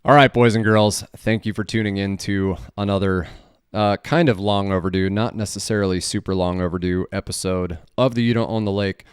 All right, boys and girls, thank you for tuning in to another kind of long overdue, not necessarily super long overdue episode of the You Don't Own the Lake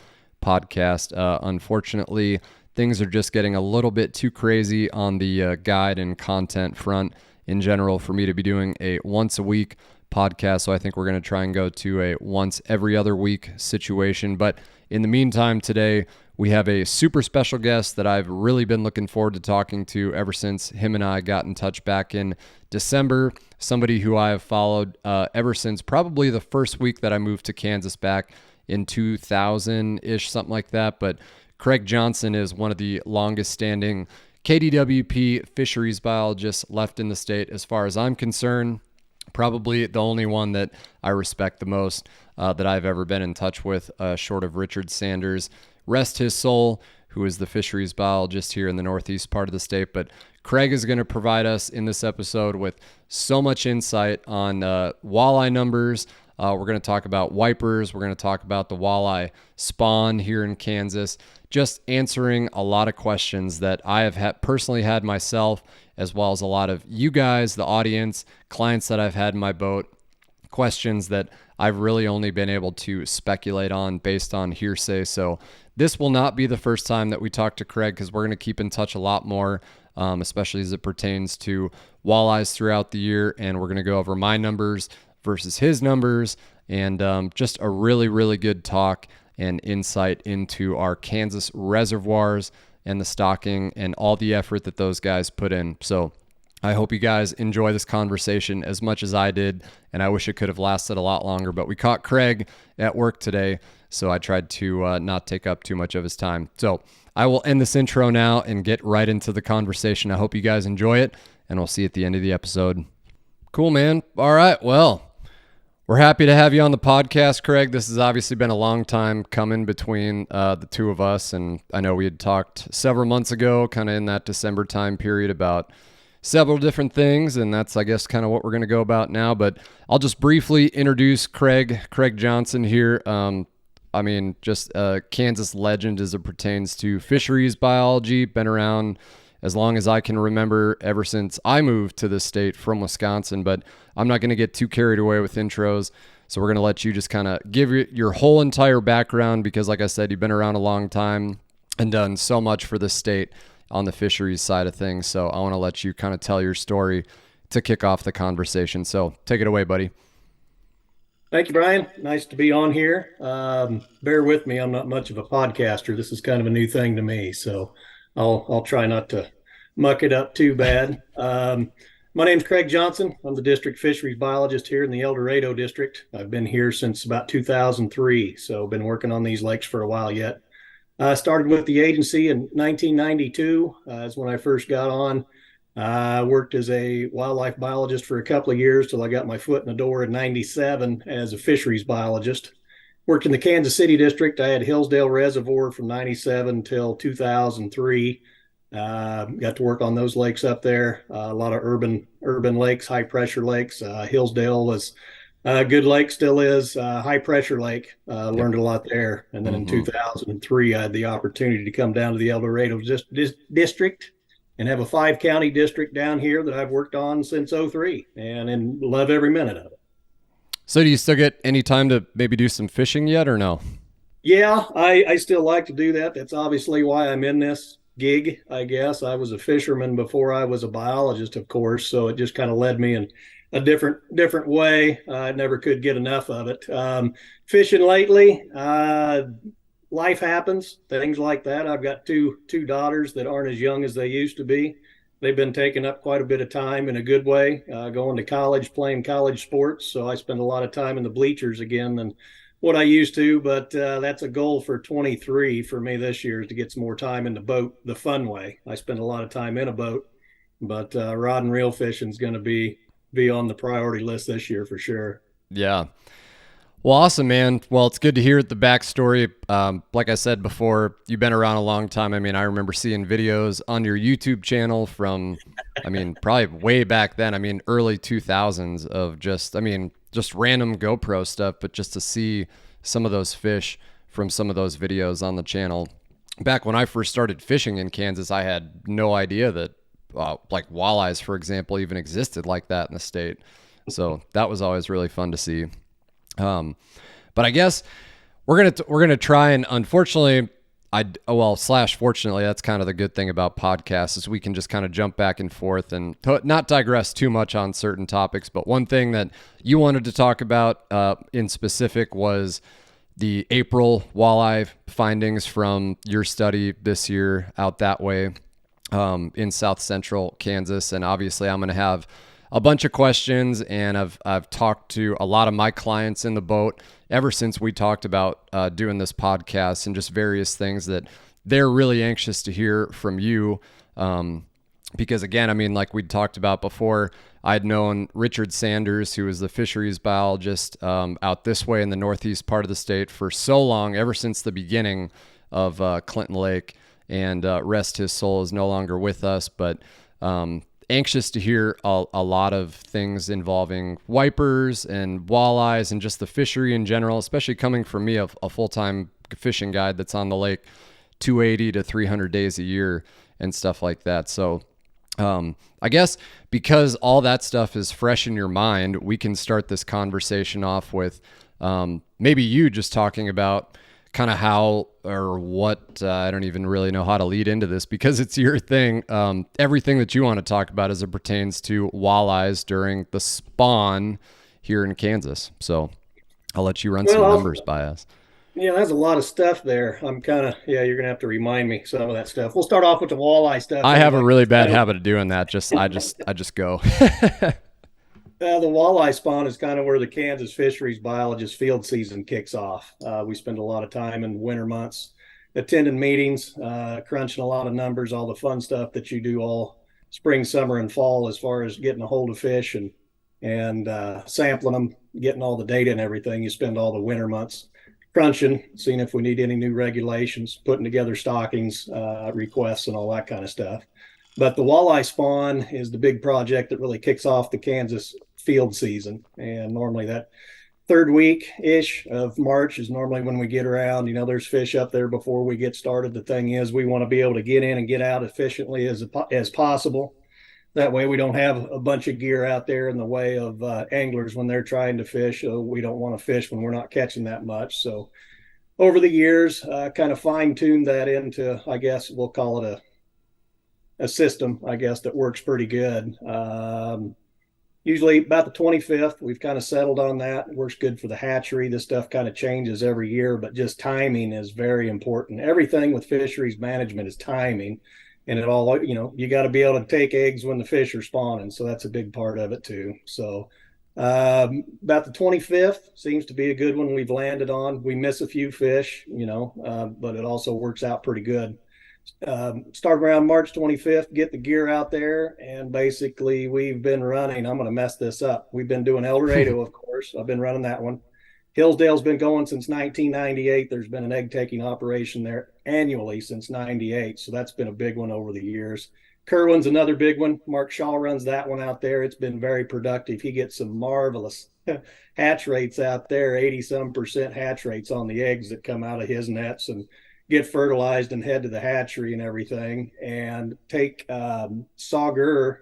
podcast. Unfortunately, things are just getting a little bit too crazy on the guide and content front in general for me to be doing a once a week podcast. So I think we're going to try and go to a once every other week situation. But in the meantime, today, we have a super special guest that I've really been looking forward to talking to ever since him and I got in touch back in December. Somebody who I have followed ever since probably the first week that I moved to Kansas back in 2000-ish, something like that. But Craig Johnson is one of the longest standing KDWP Fisheries Biologists left in the state as far as I'm concerned. Probably the only one that I respect the most that I've ever been in touch with, short of Richard Sanders. Rest his soul, who is the fisheries biologist here in the northeast part of the state. But Craig is going to provide us in this episode with so much insight on walleye numbers. We're going to talk about wipers. We're going to talk about the walleye spawn here in Kansas, just answering a lot of questions that I have personally had myself, as well as a lot of you guys, the audience, clients that I've had in my boat, questions that I've really only been able to speculate on based on hearsay. So this will not be the first time that we talk to Craig, because we're going to keep in touch a lot more, especially as it pertains to walleyes throughout the year. And we're going to go over my numbers versus his numbers, and just a really, really good talk and insight into our Kansas reservoirs and the stocking and all the effort that those guys put in. So I hope you guys enjoy this conversation as much as I did, and I wish it could have lasted a lot longer, but we caught Craig at work today, so I tried to not take up too much of his time. So I will end this intro now and get right into the conversation. I hope you guys enjoy it, and we'll see you at the end of the episode. Cool, man. All right, well, we're happy to have you on the podcast, Craig. This has obviously been a long time coming between the two of us, and I know we had talked several months ago, kind of in that December time period, about several different things, and that's, I guess, kind of what we're going to go about now. But I'll just briefly introduce Craig Johnson here. Just a Kansas legend as it pertains to fisheries biology. Been around as long as I can remember, ever since I moved to the state from Wisconsin. But I'm not going to get too carried away with intros, so we're going to let you just kind of give your whole entire background, because like I said, you've been around a long time and done so much for the state on the fisheries side of things. So I want to let you kind of tell your story to kick off the conversation. So take it away, buddy. Thank you, Brian. Nice to be on here. Bear with me. I'm not much of a podcaster. This is kind of a new thing to me, so I'll try not to muck it up too bad. My name's Craig Johnson. I'm the district fisheries biologist here in the El Dorado district. I've been here since about 2003, so been working on these lakes for a while yet. I started with the agency in 1992. Is when I first got on. I worked as a wildlife biologist for a couple of years till I got my foot in the door in 97 as a fisheries biologist. Worked in the Kansas City district. I had Hillsdale Reservoir from 97 till 2003. Got to work on those lakes up there. A lot of urban lakes, high pressure lakes. Hillsdale was a good lake, still is. High pressure lake. Learned a lot there. And then in 2003, I had the opportunity to come down to the El Dorado district and have a 5-county district down here that I've worked on since '03, and love every minute of it. So do you still get any time to maybe do some fishing yet, or no? Yeah, I still like to do that. That's obviously why I'm in this gig, I guess. I was a fisherman before I was a biologist, of course, so it just kind of led me in a different way. I never could get enough of it. Fishing lately, life happens, things like that. I've got two daughters that aren't as young as they used to be. They've been taking up quite a bit of time in a good way, going to college, playing college sports. So I spend a lot of time in the bleachers again than what I used to, but that's a goal for 23 for me this year, is to get some more time in the boat the fun way. I spend a lot of time in a boat, but rod and reel fishing is going to be on the priority list this year for sure. Yeah. Well, awesome, man. Well, it's good to hear the backstory. Like I said before, you've been around a long time. I mean, I remember seeing videos on your YouTube channel from, probably way back then. Early 2000s of just random GoPro stuff, but just to see some of those fish from some of those videos on the channel. Back when I first started fishing in Kansas, I had no idea that like walleyes, for example, even existed like that in the state. So that was always really fun to see. But I guess we're gonna try, and unfortunately, fortunately, that's kind of the good thing about podcasts is we can just kind of jump back and forth and not digress too much on certain topics. But one thing that you wanted to talk about in specific was the April walleye findings from your study this year out that way in South Central Kansas. And obviously I'm going to have a bunch of questions, and I've talked to a lot of my clients in the boat ever since we talked about doing this podcast, and just various things that they're really anxious to hear from you. Because again, I mean, like we talked about before, I'd known Richard Sanders, who was the fisheries biologist out this way in the northeast part of the state for so long, ever since the beginning of Clinton Lake, and rest his soul, is no longer with us. But anxious to hear a lot of things involving wipers and walleyes and just the fishery in general, especially coming from me, a full-time fishing guide that's on the lake 280 to 300 days a year and stuff like that. So I guess because all that stuff is fresh in your mind, we can start this conversation off with maybe you just talking about kind of how or what, I don't even really know how to lead into this because it's your thing. Everything that you want to talk about as it pertains to walleyes during the spawn here in Kansas. So I'll let you run some numbers by us. Yeah, there's a lot of stuff there. I'm kind of, you're going to have to remind me some of that stuff. We'll start off with the walleye stuff. I have a really bad habit of doing that. I just go. The walleye spawn is kind of where the Kansas Fisheries Biologist field season kicks off. We spend a lot of time in winter months attending meetings, crunching a lot of numbers, all the fun stuff that you do all spring, summer, and fall as far as getting a hold of fish and sampling them, getting all the data and everything. You spend all the winter months crunching, seeing if we need any new regulations, putting together stockings, requests, and all that kind of stuff. But the walleye spawn is the big project that really kicks off the Kansas field season. And normally that third week-ish of March is normally when we get around. There's fish up there before we get started. The thing is, we want to be able to get in and get out efficiently as possible. That way we don't have a bunch of gear out there in the way of anglers when they're trying to fish. So we don't want to fish when we're not catching that much. So over the years, kind of fine-tuned that into, I guess we'll call it a system, I guess, that works pretty good. Usually about the 25th, we've kind of settled on that. It works good for the hatchery. This stuff kind of changes every year, but just timing is very important. Everything with fisheries management is timing. And it all, you got to be able to take eggs when the fish are spawning. So that's a big part of it too. So about the 25th seems to be a good one we've landed on. We miss a few fish, but it also works out pretty good. Start around March 25th, get the gear out there. And basically we've been running, I'm going to mess this up. We've been doing El Dorado, of course. I've been running that one. Hillsdale's been going since 1998. There's been an egg taking operation there annually since 98. So that's been a big one over the years. Kerwin's another big one. Mark Shaw runs that one out there. It's been very productive. He gets some marvelous hatch rates out there, 80-some% hatch rates on the eggs that come out of his nets and get fertilized and head to the hatchery and everything. And take sauger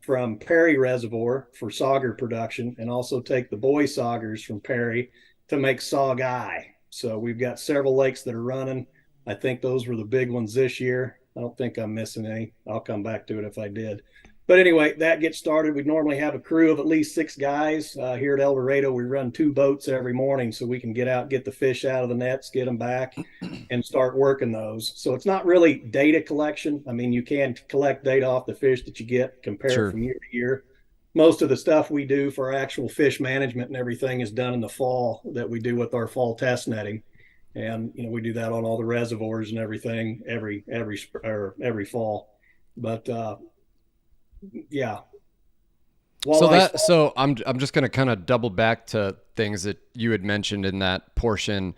from Perry Reservoir for sauger production, and also take the boy saugers from Perry to make saugeye. So we've got several lakes that are running. I think those were the big ones this year. I don't think I'm missing any. I'll come back to it if I did. But anyway, that gets started. We normally have a crew of at least 6 guys. Here at El Dorado, we run 2 boats every morning so we can get out, get the fish out of the nets, get them back, and start working those. So it's not really data collection. I mean, you can collect data off the fish that you get, compare from year to year. Most of the stuff we do for actual fish management and everything is done in the fall that we do with our fall test netting. And, we do that on all the reservoirs and everything every fall. But, yeah. So I'm just going to kind of double back to things that you had mentioned in that portion.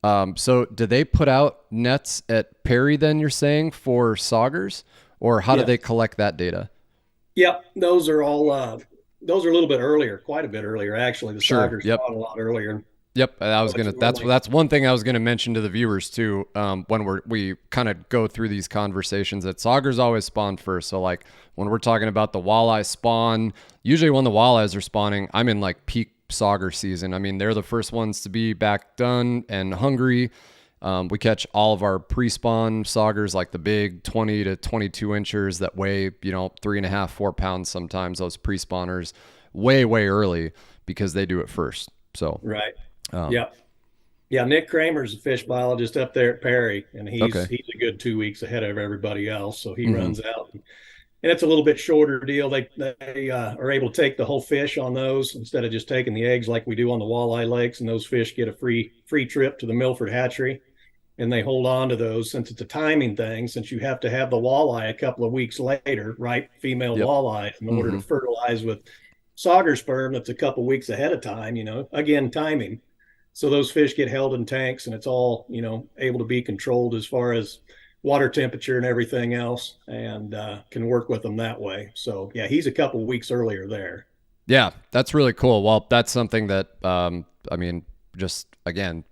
So do they put out nets at Perry then, you're saying, for saugers, or how do they collect that data? Yep. Those are all, those are a little bit earlier, quite a bit earlier, actually. The saugers spawn a lot earlier. Yep, I was So it's gonna. normally That's one thing I was gonna mention to the viewers too. When we kind of go through these conversations, that saugers always spawn first. So like when we're talking about the walleye spawn, usually when the walleyes are spawning, I'm in like peak sauger season. I mean, they're the first ones to be back done and hungry. We catch all of our pre-spawn saugers, like the big 20 to 22 inchers that weigh 3.5, 4 pounds sometimes. Those pre-spawners way early because they do it first. So right. um, Yeah. Yeah, Nick Kramer's a fish biologist up there at Perry, and he's okay. he's a good 2 weeks ahead of everybody else. So he Mm-hmm. runs out, and it's a little bit shorter deal. They are able to take the whole fish on those instead of just taking the eggs like we do on the walleye lakes, and those fish get a free trip to the Milford hatchery, and they hold on to those since it's a timing thing. Since you have to have the walleye a couple of weeks later, right? Female Yep. walleye in order Mm-hmm. to fertilize with sauger sperm that's a couple of weeks ahead of time. Again, timing. So those fish get held in tanks, and it's all able to be controlled as far as water temperature and everything else, and can work with them that way. So yeah, he's a couple weeks earlier there. Yeah, that's really cool. Well, that's something that I mean, just again,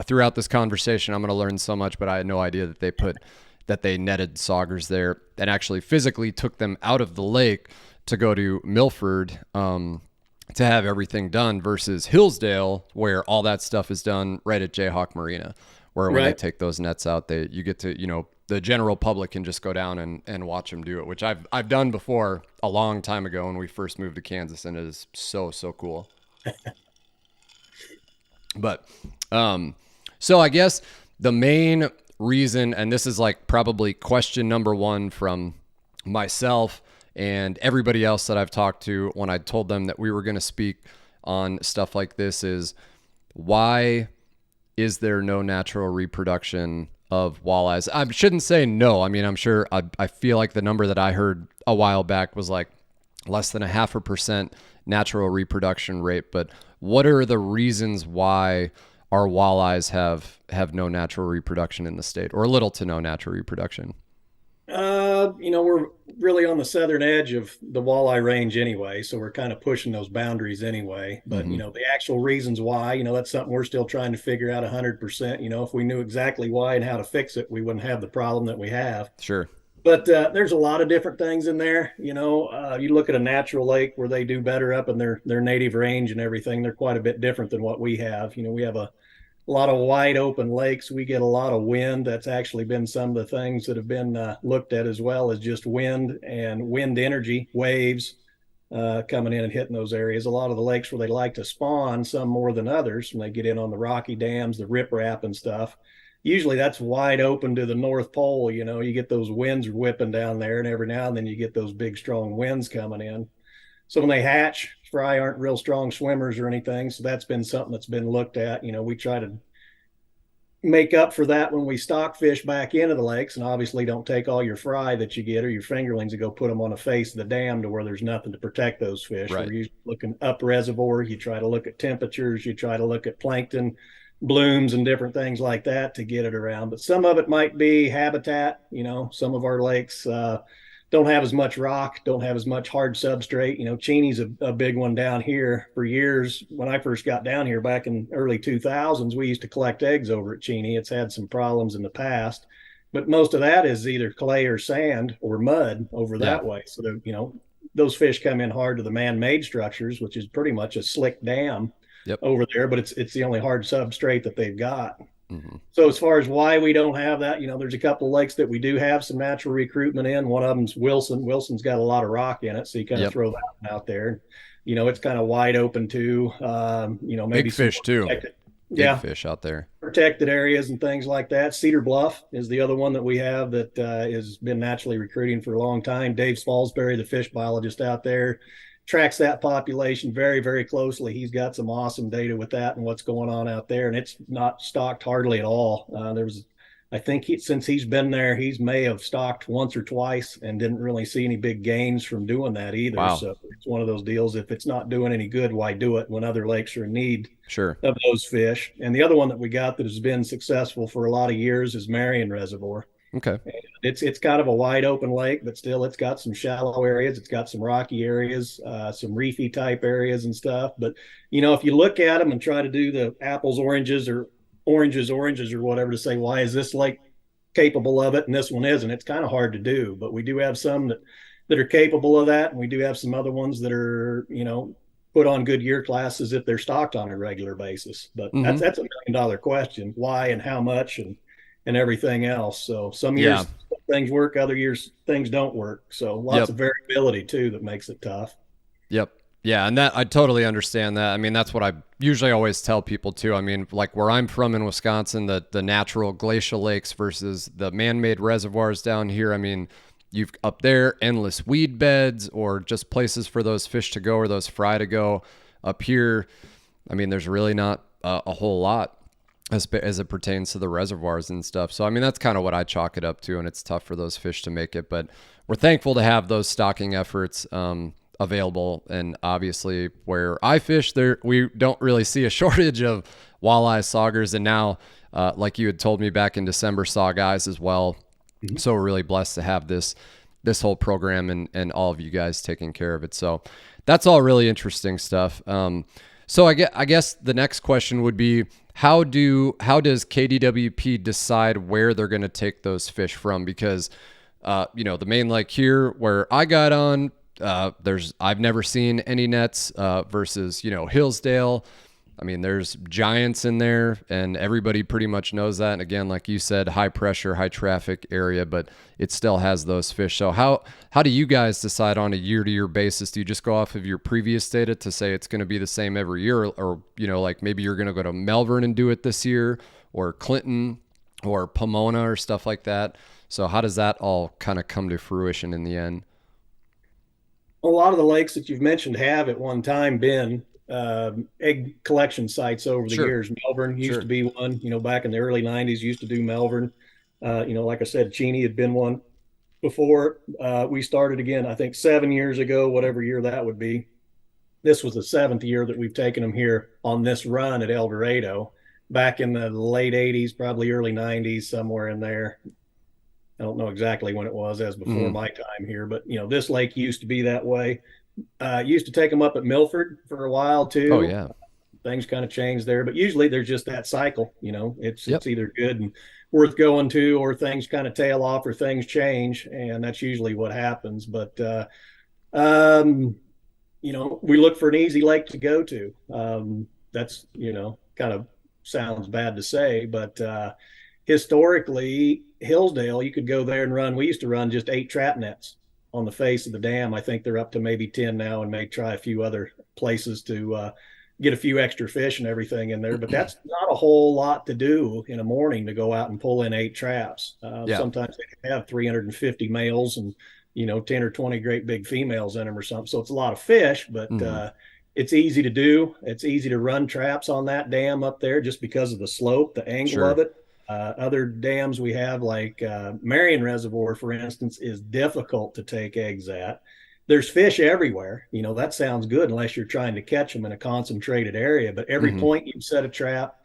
throughout this conversation, I'm going to learn so much. But I had no idea that they netted saugers there and actually physically took them out of the lake to go to Milford to have everything done versus Hillsdale, where all that stuff is done right at Jayhawk Marina, where when they Right. take those nets out, you get to, the general public can just go down and watch them do it, which I've done before a long time ago when we first moved to Kansas, and it is so cool. But so I guess the main reason, and this is like probably question number one from myself and everybody else that I've talked to when I told them that we were going to speak on stuff like this, is why is there no natural reproduction of walleyes? I shouldn't say no. I mean, I'm sure, I feel like the number that I heard a while back was like less than 0.5% natural reproduction rate. But what are the reasons why our walleyes have no natural reproduction in the state, or little to no natural reproduction? We're really on the southern edge of the walleye range anyway, so we're kind of pushing those boundaries anyway. But Mm-hmm. the actual reasons why, that's something we're still trying to figure out 100%. If we knew exactly why and how to fix it, we wouldn't have the problem that we have. Sure. But there's a lot of different things in there. You look at a natural lake where they do better up in their native range and everything. They're quite a bit different than what we have. We have a lot of wide open lakes. We get a lot of wind. That's actually been some of the things that have been looked at, as well as just wind and wind energy, waves coming in and hitting those areas. A lot of the lakes where they like to spawn, some more than others, when they get in on the rocky dams, the riprap and stuff. Usually that's wide open to the North Pole. You get those winds whipping down there, and every now and then you get those big, strong winds coming in. So when they hatch, fry aren't real strong swimmers or anything. So that's been something that's been looked at. We try to make up for that when we stock fish back into the lakes, and obviously don't take all your fry that you get or your fingerlings and go put them on the face of the dam to where there's nothing to protect those fish. Right. We're usually looking up reservoir. You try to look at temperatures, you try to look at plankton blooms and different things like that to get it around. But some of it might be habitat. Some of our lakes don't have as much rock, don't have as much hard substrate. Cheney's a big one down here. For years, when I first got down here back in early 2000s, we used to collect eggs over at Cheney. It's had some problems in the past, but most of that is either clay or sand or mud over Yeah. that way. So those fish come in hard to the man-made structures, which is pretty much a slick dam Yep. over there, but it's the only hard substrate that they've got. Mm-hmm. So as far as why we don't have that, there's a couple of lakes that we do have some natural recruitment in. One of them's Wilson. Wilson's got a lot of rock in it, so you kind of Yep. throw that one out there. It's kind of wide open too. Maybe Big fish too. protected, Big fish out there. protected areas and things like that. Cedar Bluff is the other one that we have that has been naturally recruiting for a long time. Dave Salisbury, the fish biologist out there, tracks that population very, very closely. He's got some awesome data with that and what's going on out there, and it's not stocked hardly at all. I think since he's been there, he may have stocked once or twice and didn't really see any big gains from doing that either. Wow. So it's one of those deals. If it's not doing any good, why do it when other lakes are in need Sure. of those fish? And the other one that we got that has been successful for a lot of years is Marion Reservoir. Okay. It's kind of a wide open lake, but still it's got some shallow areas. It's got some rocky areas, some reefy type areas and stuff. But if you look at them and try to do the apples, oranges or whatever to say, why is this lake capable of it and this one isn't? It's kind of hard to do. But we do have some that are capable of that, and we do have some other ones that are, put on good year classes if they're stocked on a regular basis. But Mm-hmm. that's $1 million question: why and how much and everything else. So some Yeah. years things work, other years things don't work. So lots Yep. of variability too that makes it tough. Yep. Yeah, and that I totally understand that. I mean, that's what I usually always tell people too. I mean, like where I'm from in Wisconsin, the natural glacial lakes versus the man-made reservoirs down here. I mean, you've up there endless weed beds or just places for those fish to go or those fry to go. Up here, I mean, there's really not a whole lot as it pertains to the reservoirs and stuff. So, I mean, that's kind of what I chalk it up to, and it's tough for those fish to make it. But we're thankful to have those stocking efforts available. And obviously, where I fish, there we don't really see a shortage of walleye, saugers, and now, like you had told me back in December, saugeyes as well. Mhm. So we're really blessed to have this whole program and all of you guys taking care of it. So that's all really interesting stuff. So I guess the next question would be how does KDWP decide where they're going to take those fish from? Because the main lake here where I got on, I've never seen any nets versus Hillsdale. I mean, there's giants in there, and everybody pretty much knows that. And again, like you said, high pressure, high traffic area, but it still has those fish. So how do you guys decide on a year-to-year basis? Do you just go off of your previous data to say it's going to be the same every year, or like maybe you're going to go to Melbourne and do it this year, or Clinton, or Pomona, or stuff like that? So how does that all kind of come to fruition in the end? A lot of the lakes that you've mentioned have at one time been egg collection sites over the Sure, years. Melbourne used sure. to be one, back in the early 90s, used to do Melbourne. Like I said, Cheney had been one before we started again, I think 7 years ago, whatever year that would be. This was the seventh year that we've taken them here on this run at El Dorado back in the late 80s, probably early 90s, somewhere in there. I don't know exactly when it was, as before Mm. my time here, but this lake used to be that way. Used to take them up at Milford for a while Oh too. yeah. Things kind of changed there, but usually there's just that cycle. Yep. It's either good and worth going to, or things kind of tail off, or things change, and that's usually what happens. But um, we look for an easy lake to go to. That's kind of sounds bad to say, but historically, Hillsdale, you could go there and run. We used to run just 8 trap nets on the face of the dam. I think they're up to maybe 10 now, and may try a few other places to get a few extra fish and everything in there. But that's not a whole lot to do in a morning to go out and pull in 8 traps. Yeah. Sometimes they have 350 males and 10 or 20 great big females in them or something. So it's a lot of fish, but Mm-hmm. it's easy to do. It's easy to run traps on that dam up there just because of the slope, the angle Sure. of it. Other dams we have, like Marion Reservoir, for instance, is difficult to take eggs at. There's fish everywhere. That sounds good unless you're trying to catch them in a concentrated area. But every Mm-hmm. point you set a trap,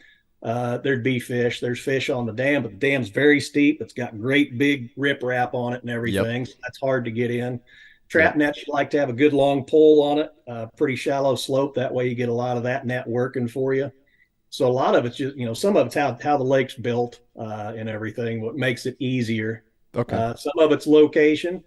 there'd be fish. There's fish on the dam, but the dam's very steep. It's got great big riprap on it and Yep. everything. So that's hard to get in. Trap Yep. nets, you like to have a good long pole on it, pretty shallow slope. That way you get a lot of that net working for you. So a lot of it's just, some of it's how the lake's built and everything, what makes it easier. Okay. Some of it's location,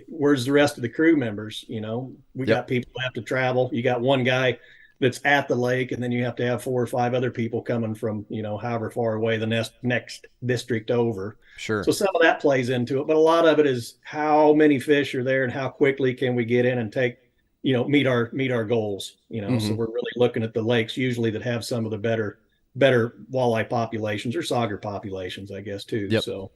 where's the rest of the crew members? We Yep. got people who have to travel. You got one guy that's at the lake, and then you have to have 4 or 5 other people coming from, however far away the next district over. Sure. So some of that plays into it, but a lot of it is how many fish are there and how quickly can we get in and take, meet our goals. So Mm-hmm. we're really looking at the lakes usually that have some of the better walleye populations, or sauger populations, I guess, too. Yep. So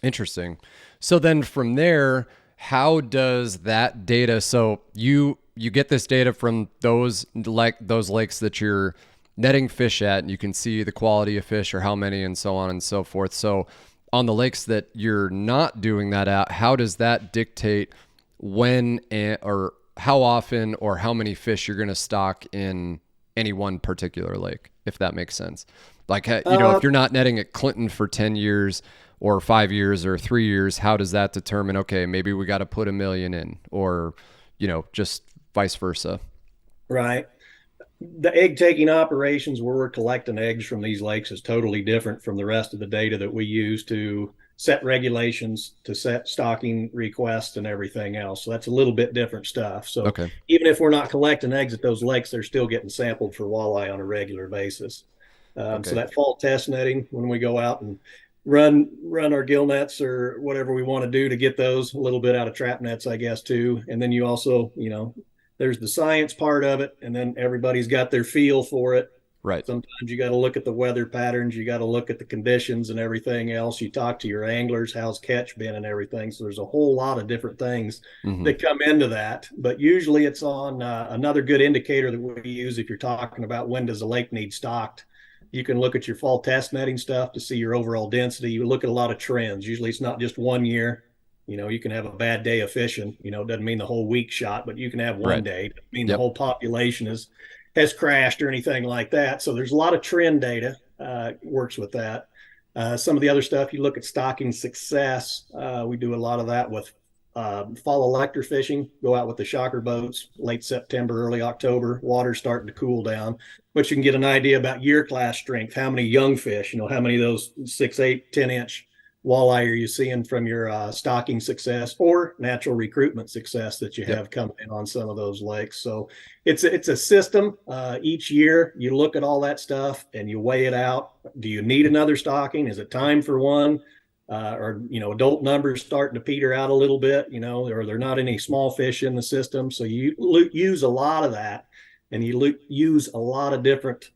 Interesting. So then from there, how does that data? So you get this data from those lakes that you're netting fish at, and you can see the quality of fish or how many and so on and so forth. So on the lakes that you're not doing that at, how does that dictate when or how often or how many fish you're going to stock in any one particular lake, if that makes sense? Like, if you're not netting at Clinton for 10 years, or 5 years or 3 years, how does that determine, okay, maybe we got to put 1 million in, or, just vice versa? Right. The egg taking operations where we're collecting eggs from these lakes is totally different from the rest of the data that we use to set regulations, to set stocking requests and everything else. So that's a little bit different stuff. So Okay. even if we're not collecting eggs at those lakes, they're still getting sampled for walleye on a regular basis. So Okay. that fall test netting, when we go out and run our gill nets or whatever we want to do to get those, a little bit out of trap nets, I guess, too. And then you also, there's the science part of it, and then everybody's got their feel for it. Right. Sometimes you got to look at the weather patterns, you got to look at the conditions and everything else. You talk to your anglers, how's catch been and everything. So there's a whole lot of different things that come into that. But usually it's on another good indicator that we use if you're talking about when does a lake need stocked. You can look at your fall test netting stuff to see your overall density. You look at a lot of trends. Usually it's not just 1 year. You can have a bad day of fishing. It doesn't mean the whole week shot, but you can have one day. It doesn't mean the whole population has crashed or anything like that. So there's a lot of trend data works with that. Some of the other stuff, you look at stocking success. We do a lot of that with fall elector fishing. Go out with the shocker boats late September, early October. Water's starting to cool down, but you can get an idea about year class strength. How many young fish? How many of those 6, 8, 10-inch walleye are you seeing from your stocking success or natural recruitment success that you have coming in on some of those lakes? So it's a system. Each year you look at all that stuff and you weigh it out. Do you need another stocking? Is it time for one? Or adult numbers starting to peter out a little bit, or there not any small fish in the system. So you use a lot of that, and you use a lot of different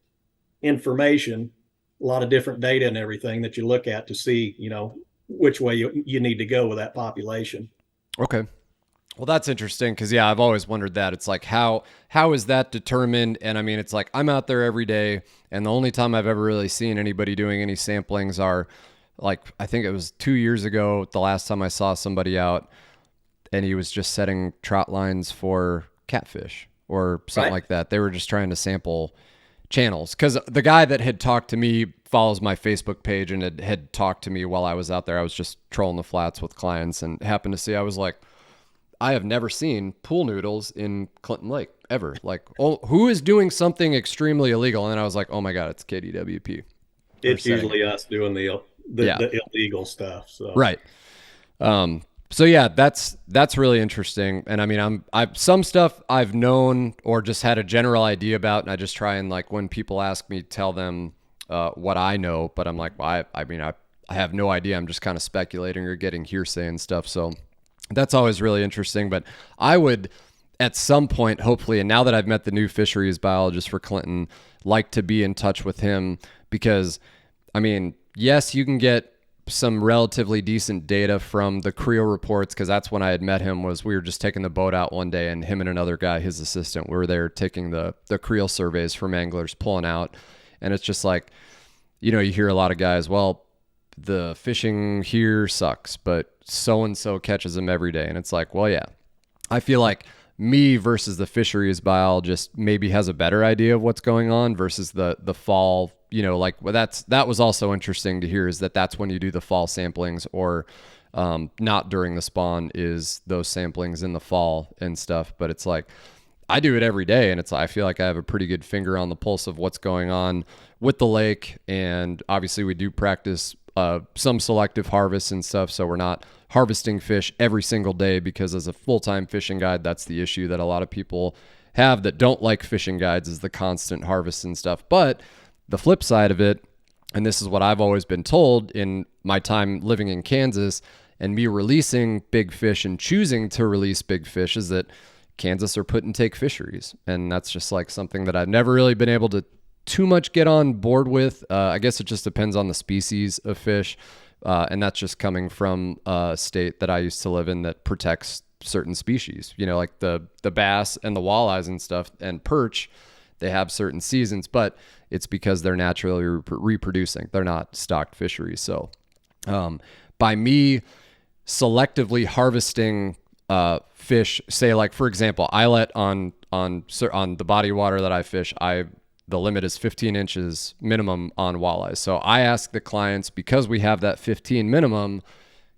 information, a lot of different data and everything that you look at to see, which way you need to go with that population. Okay. Well, that's interesting because, I've always wondered that. It's like, how is that determined? And I mean, it's like I'm out there every day, and the only time I've ever really seen anybody doing any samplings are, like, I think it was 2 years ago, the last time I saw somebody out, and he was just setting trot lines for catfish or something like that. They were just trying to sample channels, because the guy that had talked to me follows my Facebook page and had talked to me while I was out there. I was just trolling the flats with clients and happened to see, I was like, I have never seen pool noodles in Clinton Lake ever. Like, who is doing something extremely illegal? And then I was like, oh my God, it's KDWP. It's usually us doing the illegal stuff. So. Right. So yeah, that's really interesting. And I mean, I've some stuff I've known or just had a general idea about, and I just try and, like, when people ask me, tell them what I know. But I'm like, well, I have no idea. I'm just kind of speculating or getting hearsay and stuff. So that's always really interesting. But I would, at some point, hopefully, and now that I've met the new fisheries biologist for Clinton, like to be in touch with him, because, I mean, yes, you can get some relatively decent data from the creel reports, because that's when I had met him. Was we were just taking the boat out one day, and him and another guy, his assistant, were there taking the creel surveys from anglers, pulling out. And it's just like, you hear a lot of guys, well, the fishing here sucks, but so-and-so catches them every day. And it's like, well, yeah, I feel like me versus the fisheries biologist maybe has a better idea of what's going on versus the fall, like, well, that was also interesting to hear, is that's when you do the fall samplings, or not during the spawn, is those samplings in the fall and stuff. But it's like, I do it every day, and I feel like I have a pretty good finger on the pulse of what's going on with the lake. And obviously we do practice some selective harvests and stuff, so we're not harvesting fish every single day, because as a full-time fishing guide, that's the issue that a lot of people have that don't like fishing guides, is the constant harvest and stuff. But the flip side of it, and this is what I've always been told in my time living in Kansas and me releasing big fish and choosing to release big fish, is that Kansas are put and take fisheries. And that's just like something that I've never really been able to too much get on board with. I guess it just depends on the species of fish. And that's just coming from a state that I used to live in that protects certain species, like the bass and the walleyes and stuff and perch. They have certain seasons, but it's because they're naturally reproducing. They're not stocked fisheries. So by me selectively harvesting fish, say, like, for example, I let on the body water that I fish, I the limit is 15 inches minimum on walleyes. So I ask the clients, because we have that 15 minimum,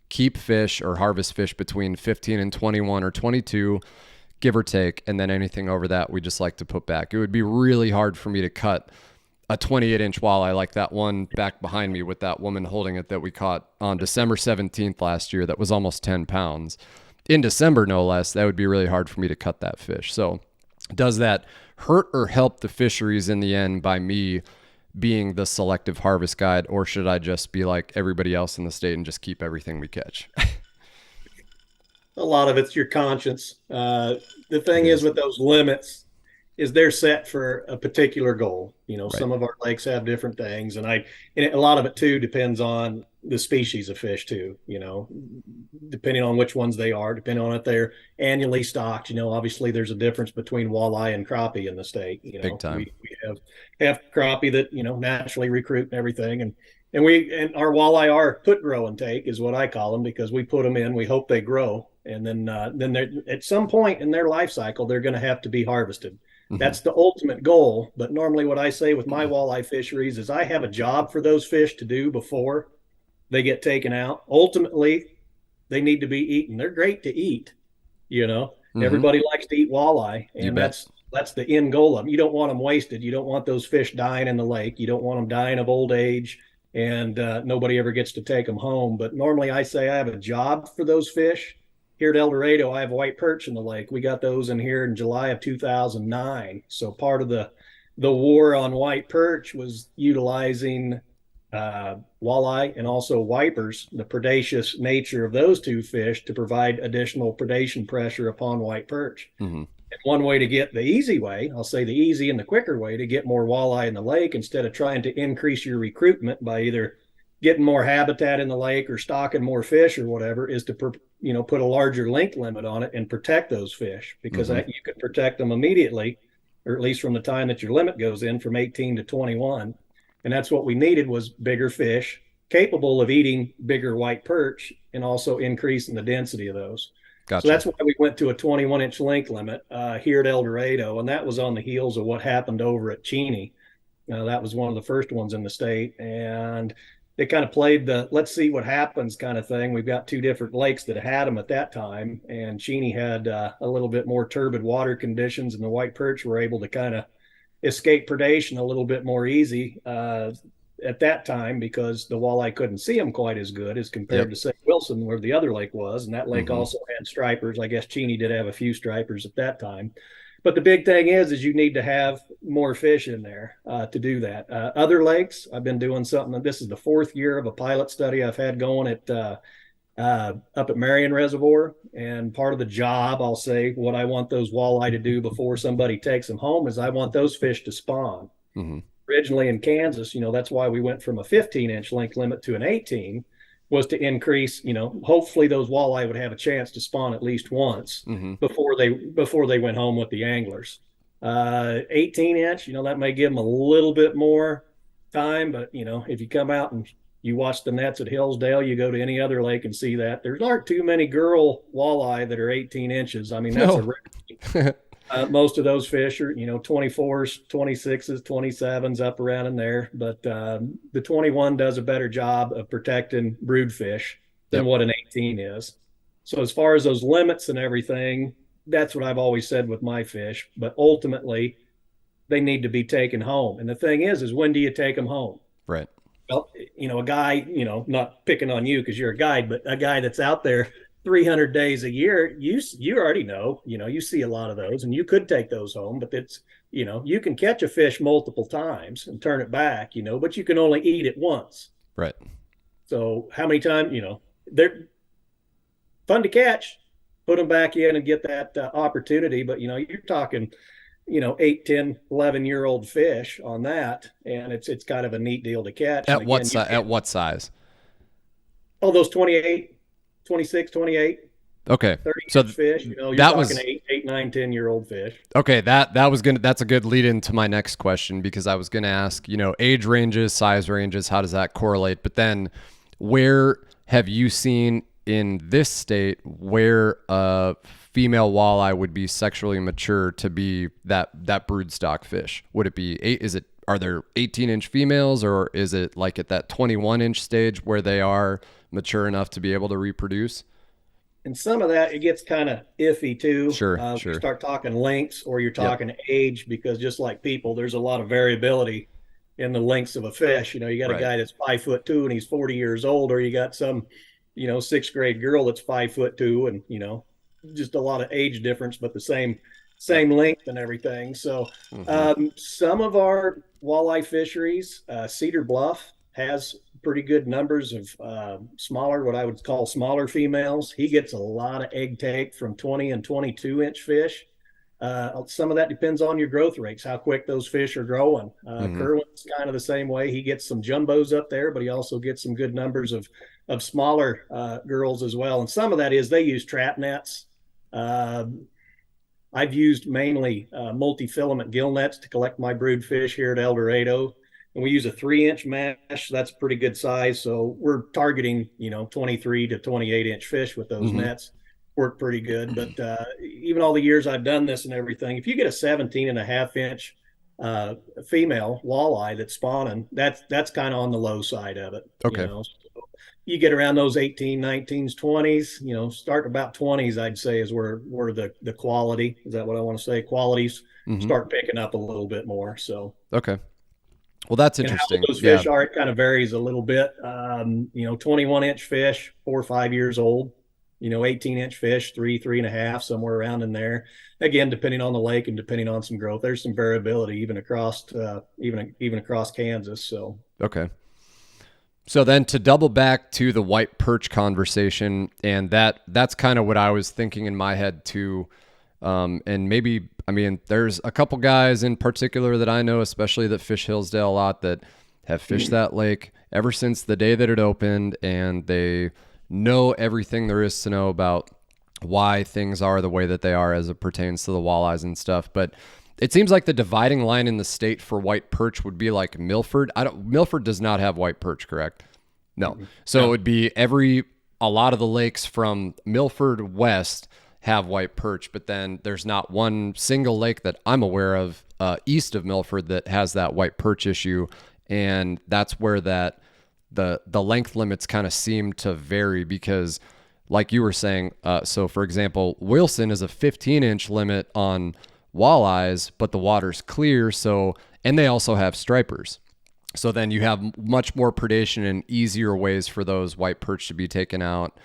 keep fish or harvest fish between 15 and 21 or 22, give or take. And then anything over that, we just like to put back. It would be really hard for me to cut a 28-inch walleye like that one back behind me with that woman holding it that we caught on December 17th last year. That was almost 10 pounds. In December, no less. That would be really hard for me to cut that fish. So does that hurt or help the fisheries in the end by me being the selective harvest guide, or should I just be like everybody else in the state and just keep everything we catch? A lot of it's your conscience. The thing is with those limits is they're set for a particular goal. You know, some of our lakes have different things, and a lot of it too depends on the species of fish too, you know, depending on which ones they are, depending on if they're annually stocked. You know, obviously there's a difference between walleye and crappie in the state. You know, Big time. We have crappie that, you know, naturally recruit and everything. And our walleye are put grow and take is what I call them, because we put them in, we hope they grow. And then they're, at some point in their life cycle, they're going to have to be harvested. Mm-hmm. That's the ultimate goal. But normally what I say with my walleye fisheries is I have a job for those fish to do before they get taken out. Ultimately, they need to be eaten. They're great to eat. You know, everybody likes to eat walleye, and that's the end goal of them. You don't want them wasted. You don't want those fish dying in the lake. You don't want them dying of old age, and nobody ever gets to take them home. But normally I say I have a job for those fish. Here at El Dorado, I have white perch in the lake. We got those in here in July of 2009. So part of the war on white perch was utilizing walleye and also wipers, the predaceous nature of those two fish, to provide additional predation pressure upon white perch. Mm-hmm. And one way to get the easy way, I'll say the easy and the quicker way to get more walleye in the lake, instead of trying to increase your recruitment by either getting more habitat in the lake or stocking more fish or whatever, is to put a larger length limit on it and protect those fish, because you can protect them immediately, or at least from the time that your limit goes in, from 18 to 21. And that's what we needed, was bigger fish capable of eating bigger white perch and also increasing the density of those. Gotcha. So that's why we went to a 21-inch length limit here at El Dorado, and that was on the heels of what happened over at Cheney. That was one of the first ones in the state, and they kind of played the let's see what happens kind of thing. We've got two different lakes that had them at that time, and Cheney had a little bit more turbid water conditions, and the white perch were able to kind of escape predation a little bit more easy at that time, because the walleye couldn't see them quite as good as compared to, say, Wilson, where the other lake was. And that lake also had stripers. I guess Cheney did have a few stripers at that time. But the big thing is you need to have more fish in there to do that. Other lakes, I've been doing something. This is the fourth year of a pilot study I've had going at up at Marion Reservoir. And part of the job, I'll say, what I want those walleye to do before somebody takes them home, is I want those fish to spawn. Mm-hmm. Originally in Kansas, that's why we went from a 15-inch length limit to an 18, was to increase, hopefully those walleye would have a chance to spawn at least once before they went home with the anglers. 18-inch, that may give them a little bit more time, but if you come out and you watch the nets at Hillsdale, you go to any other lake and see that there aren't too many girl walleye that are 18 inches. I mean, that's a rarity. Most of those fish are, 24s, 26s, 27s, up around in there. But the 21 does a better job of protecting broodfish than what an 18 is. So as far as those limits and everything, that's what I've always said with my fish. But ultimately, they need to be taken home. And the thing is when do you take them home? Right. Well, a guy, not picking on you because you're a guide, but a guy that's out there 300 days a year, you already know, you see a lot of those, and you could take those home, but it's, you can catch a fish multiple times and turn it back, but you can only eat it once. Right. So how many times, they're fun to catch, put them back in and get that opportunity. But, you're talking, 8, 10, 11-year-old fish on that. And it's kind of a neat deal to catch. At what size? Oh, those 28, 26, 28. Okay. 30 so fish, you're that talking was 8, 9, 10-year-old fish. Okay. That's a good lead into my next question, because I was going to ask, age ranges, size ranges, how does that correlate? But then where have you seen in this state where a female walleye would be sexually mature to be that broodstock fish? Would it be eight? Are there 18-inch females, or is it like at that 21-inch stage where they are mature enough to be able to reproduce? And some of that, it gets kind of iffy too. Sure, You sure. start talking lengths or you're Yep. talking age, because just like people, there's a lot of variability in the lengths of a fish. You got a Right. guy that's 5'2" and he's 40 years old, or you got some, sixth grade girl that's 5'2" and, just a lot of age difference, but the Yep. same length and everything. So Hmm. some of our walleye fisheries, Cedar Bluff has pretty good numbers of smaller, what I would call smaller females. He gets a lot of egg take from 20 and 22-inch fish. Some of that depends on your growth rates, how quick those fish are growing. Hmm. Kerwin's kind of the same way. He gets some jumbos up there, but he also gets some good numbers of smaller girls as well. And some of that is they use trap nets. Uh, I've used mainly multi-filament gill nets to collect my brood fish here at El Dorado. And we use a 3-inch mesh. That's a pretty good size. So we're targeting, 23 to 28-inch fish with those Hmm. nets. Work pretty good. But even all the years I've done this and everything, if you get a 17 and a half inch female walleye that's spawning, that's kind of on the low side of it. Okay. So you get around those 18, 19s, 20s, start about 20s, I'd say is where the quality, is that what I want to say? Qualities Hmm. start picking up a little bit more. So, Okay. Well, that's and how interesting. those Yeah. fish are, it kind of varies a little bit. 21-inch fish, 4 or 5 years old, 18-inch fish, 3.5, somewhere around in there. Again, depending on the lake and depending on some growth, there's some variability even across, even across Kansas. So, Okay. So then to double back to the white perch conversation, and that's kind of what I was thinking in my head too. And maybe, I mean, there's a couple guys in particular that I know, especially that fish Hillsdale a lot, that have fished that lake ever since the day that it opened, and they know everything there is to know about why things are the way that they are as it pertains to the walleyes and stuff. But it seems like the dividing line in the state for white perch would be like Milford. Milford does not have white perch, correct? No. So it no. would be a lot of the lakes from Milford west have white perch, but then there's not one single lake that I'm aware of east of Milford that has that white perch issue, and that's where the length limits kind of seem to vary because, like you were saying, so for example, Wilson is a 15-inch limit on walleyes, but the water's clear, and they also have stripers. So then you have much more predation and easier ways for those white perch to be taken out.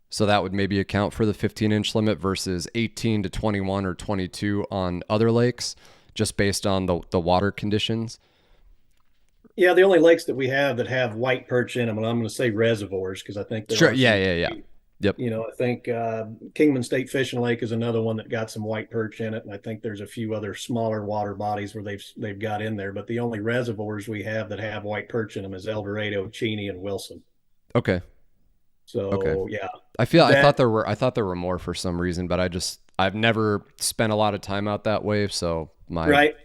So that would maybe account for the 15-inch limit versus 18 to 21 or 22 on other lakes, just based on the water conditions. Yeah, the only lakes that we have that have white perch in them, and I'm going to say reservoirs because I think there Sure. are Yeah, some. yeah, yeah. Yep. I think Kingman State Fishing Lake is another one that got some white perch in it, and I think there's a few other smaller water bodies where they've got in there. But the only reservoirs we have that have white perch in them is El Dorado, Cheney, and Wilson. Okay. Okay. So yeah, I that thought there were more for some reason, but I've never spent a lot of time out that way, so right.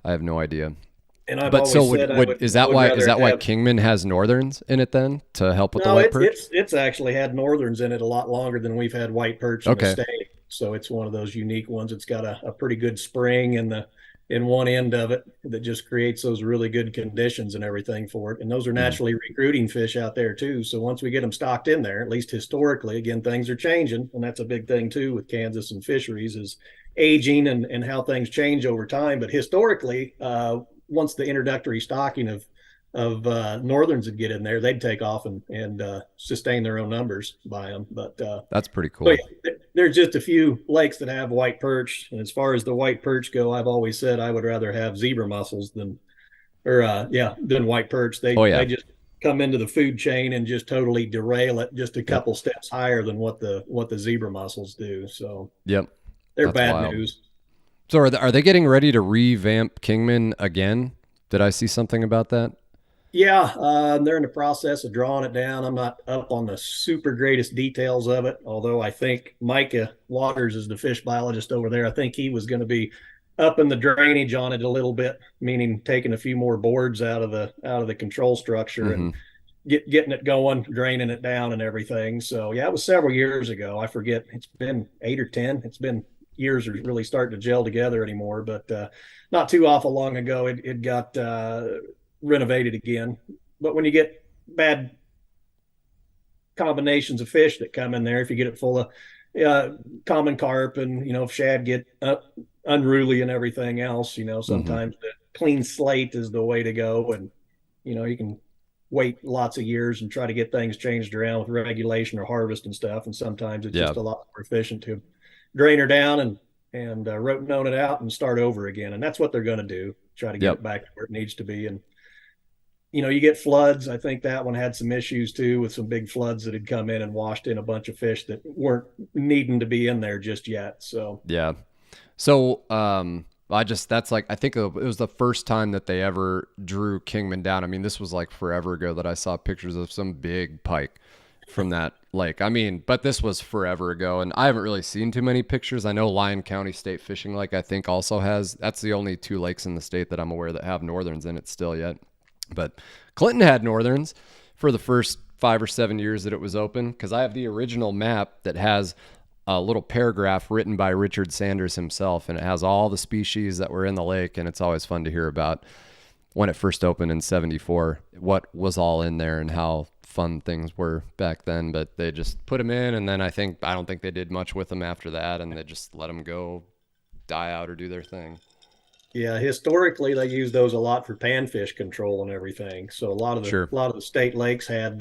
I have no idea. And I've But so always said would I would is rather that why have. Kingman has northerns in it then to help with the No, white it's perch? it's it's actually had northerns in it a lot longer than we've had white perch in the Okay. state. So it's one of those unique ones. It's got a pretty good spring in one end of it that just creates those really good conditions and everything for it. And those are Hmm. naturally recruiting fish out there too. So once we get them stocked in there, at least historically, again, things are changing. And that's a big thing too with Kansas and fisheries is aging and how things change over time. But historically, once the introductory stocking of northerns would get in there, they'd take off and sustain their own numbers by them. But That's pretty so cool. yeah, there's just a few lakes that have white perch, and as far as the white perch go, I've always said I would rather have zebra mussels than white perch. They Oh yeah. they just come into the food chain and just totally derail it just a Yep. couple steps higher than what the zebra mussels do. So Yep. they're That's bad wild. news. So are they getting ready to revamp Kingman again? Did I see something about that? Yeah, they're in the process of drawing it down. I'm not up on the super greatest details of it, although I think Micah Waters is the fish biologist over there. I think he was going to be upping the drainage on it a little bit, meaning taking a few more boards out of the control structure and Hmm. getting it going, draining it down and everything. So yeah, it was several years ago. I forget, it's been 8 or 10. It's been years are really starting to gel together anymore, but not too awful long ago, it got renovated again. But when you get bad combinations of fish that come in there, if you get it full of common carp and, if shad get unruly and everything else, sometimes the clean slate is the way to go. And, you can wait lots of years and try to get things changed around with regulation or harvest and stuff. And sometimes it's just a lot more efficient to drain her down and rotenone it out and start over again. And that's what they're going to do, try to get it back to where it needs to be. And, you get floods. I think that one had some issues too, with some big floods that had come in and washed in a bunch of fish that weren't needing to be in there just yet. So, yeah. So, that's like, I think it was the first time that they ever drew Kingman down. I mean, this was like forever ago that I saw pictures of some big pike from that lake. I mean, but this was forever ago, and I haven't really seen too many pictures. I know Lyon County State Fishing Lake, I think, also that's the only 2 lakes in the state that I'm aware that have northerns in it still yet. But Clinton had northerns for the first 5 or 7 years that it was open, because I have the original map that has a little paragraph written by Richard Sanders himself, and it has all the species that were in the lake, and it's always fun to hear about when it first opened in 74, what was all in there and how fun things were back then. But they just put them in, and then I don't think they did much with them after that, and they just let them go die out or do their thing. Yeah, historically they used those a lot for panfish control and everything. So a lot of the state lakes had